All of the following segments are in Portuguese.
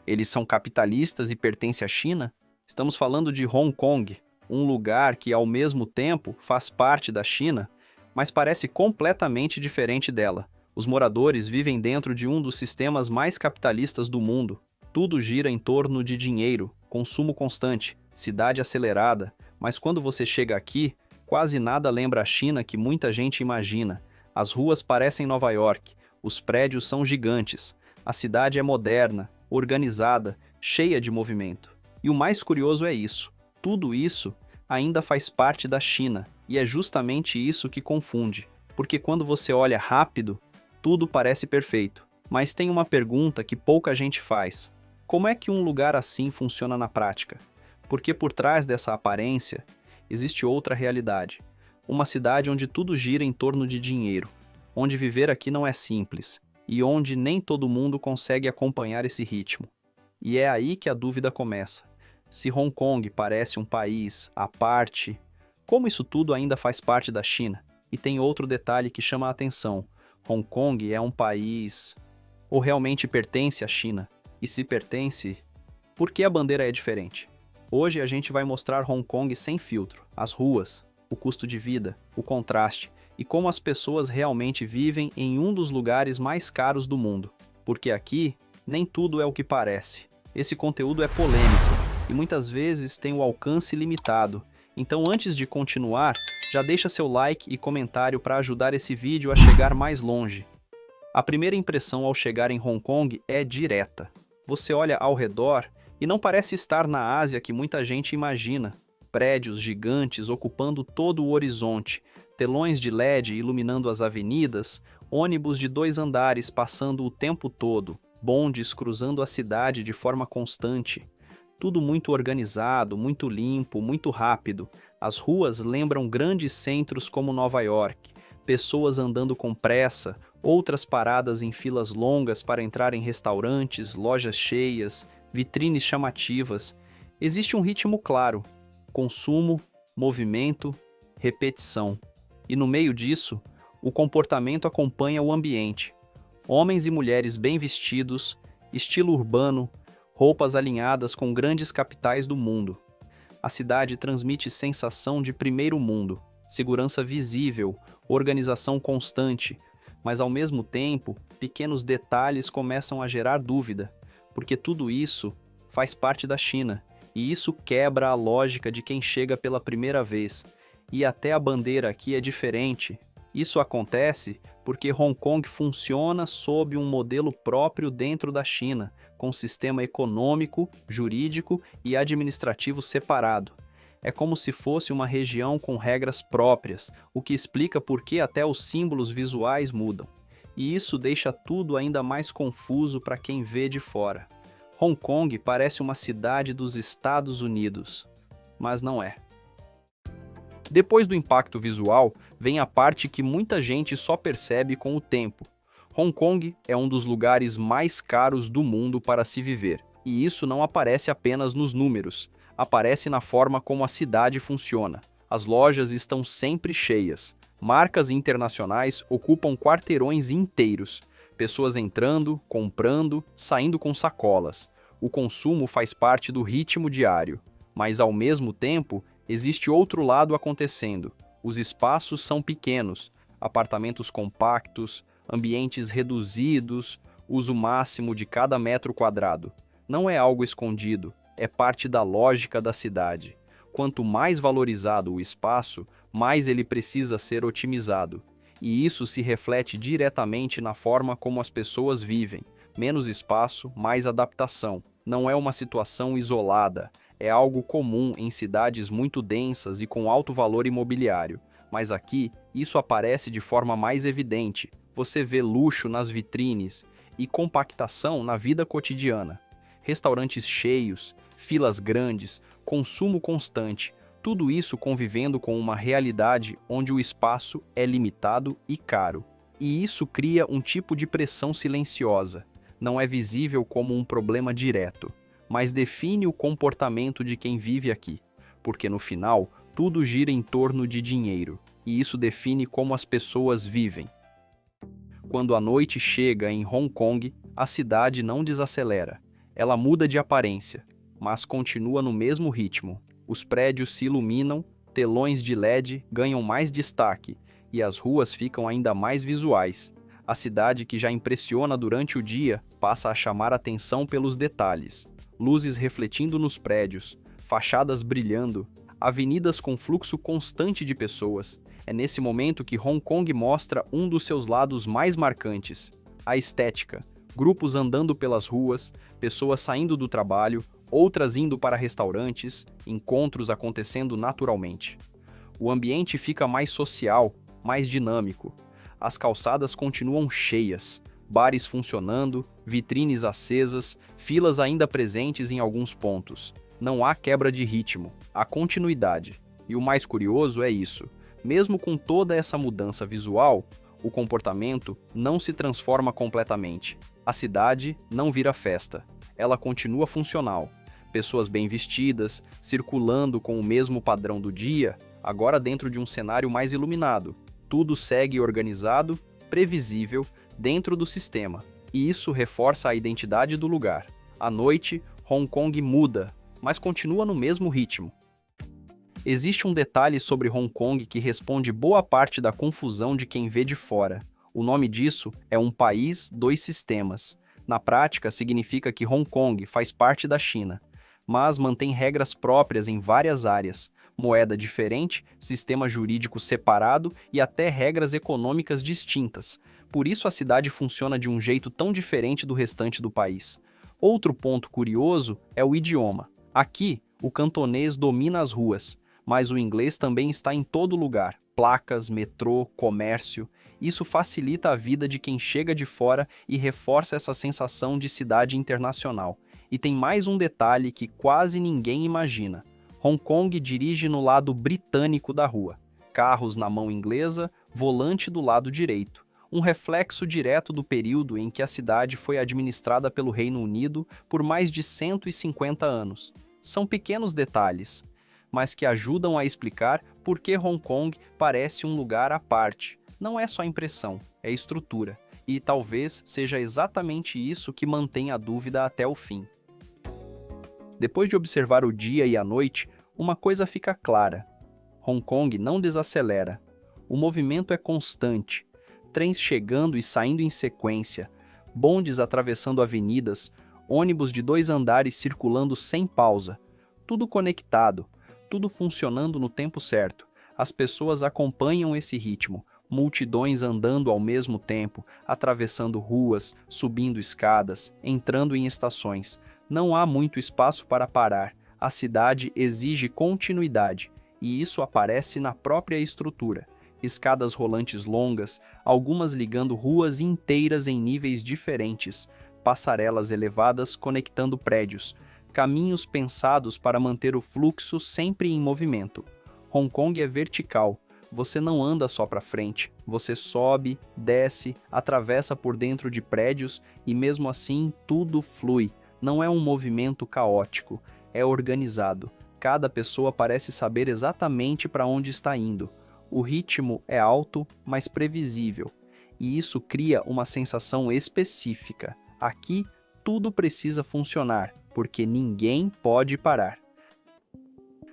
Eles são capitalistas e pertencem à China? Estamos falando de Hong Kong, um lugar que, ao mesmo tempo, faz parte da China, mas parece completamente diferente dela. Os moradores vivem dentro de um dos sistemas mais capitalistas do mundo. Tudo gira em torno de dinheiro, consumo constante, cidade acelerada, mas quando você chega aqui, quase nada lembra a China que muita gente imagina. As ruas parecem Nova York, os prédios são gigantes, a cidade é moderna, organizada, cheia de movimento. E o mais curioso é isso: tudo isso ainda faz parte da China, e é justamente isso que confunde, porque quando você olha rápido, tudo parece perfeito. Mas tem uma pergunta que pouca gente faz: como é que um lugar assim funciona na prática? Porque por trás dessa aparência existe outra realidade. Uma cidade onde tudo gira em torno de dinheiro, onde viver aqui não é simples, e onde nem todo mundo consegue acompanhar esse ritmo. E é aí que a dúvida começa. Se Hong Kong parece um país à parte, como isso tudo ainda faz parte da China? E tem outro detalhe que chama a atenção: Hong Kong é um país ou realmente pertence à China? E se pertence, por que a bandeira é diferente? Hoje a gente vai mostrar Hong Kong sem filtro, as ruas, o custo de vida, o contraste e como as pessoas realmente vivem em um dos lugares mais caros do mundo. Porque aqui, nem tudo é o que parece. Esse conteúdo é polêmico e muitas vezes tem o alcance limitado. Então, antes de continuar, já deixa seu like e comentário para ajudar esse vídeo a chegar mais longe. A primeira impressão ao chegar em Hong Kong é direta. Você olha ao redor e não parece estar na Ásia que muita gente imagina. Prédios gigantes ocupando todo o horizonte, telões de LED iluminando as avenidas, ônibus de 2 andares passando o tempo todo, bondes cruzando a cidade de forma constante. Tudo muito organizado, muito limpo, muito rápido. As ruas lembram grandes centros como Nova York. Pessoas andando com pressa, outras paradas em filas longas para entrar em restaurantes, lojas cheias, vitrines chamativas. Existe um ritmo claro: consumo, movimento, repetição. E no meio disso, o comportamento acompanha o ambiente. Homens e mulheres bem vestidos, estilo urbano, roupas alinhadas com grandes capitais do mundo. A cidade transmite sensação de primeiro mundo, segurança visível, organização constante, mas ao mesmo tempo, pequenos detalhes começam a gerar dúvida, porque tudo isso faz parte da China, e isso quebra a lógica de quem chega pela primeira vez. E até a bandeira aqui é diferente. Isso acontece porque Hong Kong funciona sob um modelo próprio dentro da China, com um sistema econômico, jurídico e administrativo separado. É como se fosse uma região com regras próprias, o que explica por que até os símbolos visuais mudam. E isso deixa tudo ainda mais confuso para quem vê de fora. Hong Kong parece uma cidade dos Estados Unidos, mas não é. Depois do impacto visual, vem a parte que muita gente só percebe com o tempo. Hong Kong é um dos lugares mais caros do mundo para se viver, e isso não aparece apenas nos números, aparece na forma como a cidade funciona. As lojas estão sempre cheias, marcas internacionais ocupam quarteirões inteiros, pessoas entrando, comprando, saindo com sacolas. O consumo faz parte do ritmo diário, mas ao mesmo tempo, existe outro lado acontecendo. Os espaços são pequenos, apartamentos compactos, ambientes reduzidos, uso máximo de cada metro quadrado. Não é algo escondido, é parte da lógica da cidade. Quanto mais valorizado o espaço, mais ele precisa ser otimizado. E isso se reflete diretamente na forma como as pessoas vivem. Menos espaço, mais adaptação. Não é uma situação isolada. É algo comum em cidades muito densas e com alto valor imobiliário. Mas aqui, isso aparece de forma mais evidente. Você vê luxo nas vitrines e compactação na vida cotidiana. Restaurantes cheios, filas grandes, consumo constante, tudo isso convivendo com uma realidade onde o espaço é limitado e caro. E isso cria um tipo de pressão silenciosa. Não é visível como um problema direto, mas define o comportamento de quem vive aqui, porque no final, tudo gira em torno de dinheiro, e isso define como as pessoas vivem. Quando a noite chega em Hong Kong, a cidade não desacelera. Ela muda de aparência, mas continua no mesmo ritmo. Os prédios se iluminam, telões de LED ganham mais destaque e as ruas ficam ainda mais visuais. A cidade que já impressiona durante o dia passa a chamar atenção pelos detalhes. Luzes refletindo nos prédios, fachadas brilhando, avenidas com fluxo constante de pessoas. É nesse momento que Hong Kong mostra um dos seus lados mais marcantes: a estética. Grupos andando pelas ruas, pessoas saindo do trabalho, outras indo para restaurantes, encontros acontecendo naturalmente. O ambiente fica mais social, mais dinâmico. As calçadas continuam cheias, bares funcionando, vitrines acesas, filas ainda presentes em alguns pontos. Não há quebra de ritmo, há continuidade. E o mais curioso é isso: mesmo com toda essa mudança visual, o comportamento não se transforma completamente. A cidade não vira festa, ela continua funcional. Pessoas bem vestidas, circulando com o mesmo padrão do dia, agora dentro de um cenário mais iluminado. Tudo segue organizado, previsível, dentro do sistema. E isso reforça a identidade do lugar. À noite, Hong Kong muda, mas continua no mesmo ritmo. Existe um detalhe sobre Hong Kong que responde boa parte da confusão de quem vê de fora. O nome disso é um país, dois sistemas. Na prática, significa que Hong Kong faz parte da China, mas mantém regras próprias em várias áreas, moeda diferente, sistema jurídico separado e até regras econômicas distintas. Por isso a cidade funciona de um jeito tão diferente do restante do país. Outro ponto curioso é o idioma. Aqui, o cantonês domina as ruas, mas o inglês também está em todo lugar. Placas, metrô, comércio. Isso facilita a vida de quem chega de fora e reforça essa sensação de cidade internacional. E tem mais um detalhe que quase ninguém imagina. Hong Kong dirige no lado britânico da rua. Carros na mão inglesa, volante do lado direito. Um reflexo direto do período em que a cidade foi administrada pelo Reino Unido por mais de 150 anos. São pequenos detalhes, mas que ajudam a explicar por que Hong Kong parece um lugar à parte. Não é só impressão, é estrutura. E talvez seja exatamente isso que mantém a dúvida até o fim. Depois de observar o dia e a noite, uma coisa fica clara: Hong Kong não desacelera. O movimento é constante. Trens chegando e saindo em sequência, bondes atravessando avenidas, ônibus de 2 andares circulando sem pausa. Tudo conectado, tudo funcionando no tempo certo. As pessoas acompanham esse ritmo, multidões andando ao mesmo tempo, atravessando ruas, subindo escadas, entrando em estações. Não há muito espaço para parar. A cidade exige continuidade, e isso aparece na própria estrutura. Escadas rolantes longas, algumas ligando ruas inteiras em níveis diferentes, passarelas elevadas conectando prédios, caminhos pensados para manter o fluxo sempre em movimento. Hong Kong é vertical. Você não anda só para frente, você sobe, desce, atravessa por dentro de prédios e mesmo assim tudo flui. Não é um movimento caótico, é organizado. Cada pessoa parece saber exatamente para onde está indo. O ritmo é alto, mas previsível, e isso cria uma sensação específica. Aqui, tudo precisa funcionar, porque ninguém pode parar.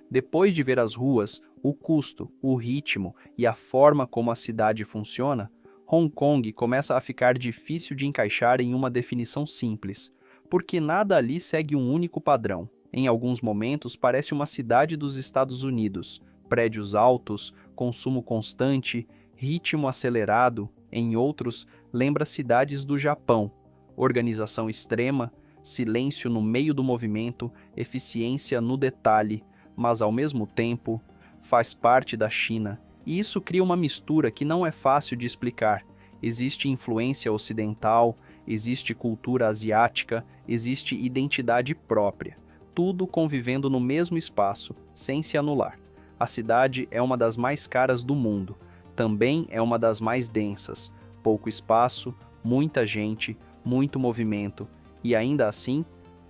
Depois de ver as ruas, o custo, o ritmo e a forma como a cidade funciona, Hong Kong começa a ficar difícil de encaixar em uma definição simples, porque nada ali segue um único padrão. Em alguns momentos parece uma cidade dos Estados Unidos, prédios altos, consumo constante, ritmo acelerado. Em outros, lembra cidades do Japão, organização extrema, silêncio no meio do movimento, eficiência no detalhe, mas ao mesmo tempo faz parte da China. E isso cria uma mistura que não é fácil de explicar. Existe influência ocidental, existe cultura asiática, existe identidade própria. Tudo convivendo no mesmo espaço, sem se anular. A cidade é uma das mais caras do mundo. Também é uma das mais densas. Pouco espaço, muita gente, muito movimento. E ainda assim,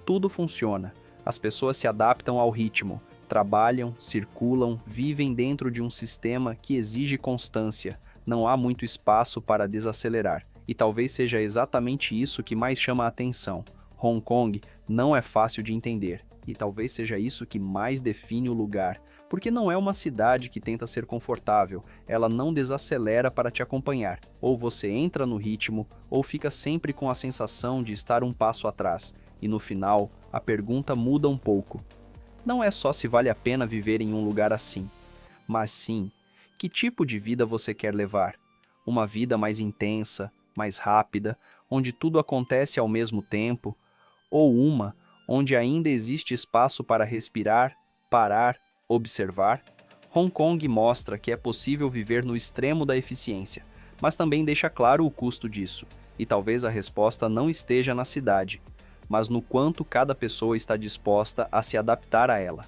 tudo funciona. As pessoas se adaptam ao ritmo, trabalham, circulam, vivem dentro de um sistema que exige constância. Não há muito espaço para desacelerar. E talvez seja exatamente isso que mais chama a atenção. Hong Kong Não é fácil de entender, e talvez seja isso que mais define o lugar, porque não é uma cidade que tenta ser confortável, ela não desacelera para te acompanhar. Ou você entra no ritmo, ou fica sempre com a sensação de estar um passo atrás, e no final, a pergunta muda um pouco. Não é só se vale a pena viver em um lugar assim, mas sim, que tipo de vida você quer levar? Uma vida mais intensa, mais rápida, onde tudo acontece ao mesmo tempo, ou uma onde ainda existe espaço para respirar, parar, observar? Hong Kong mostra que é possível viver no extremo da eficiência, mas também deixa claro o custo disso, e talvez a resposta não esteja na cidade, mas no quanto cada pessoa está disposta a se adaptar a ela.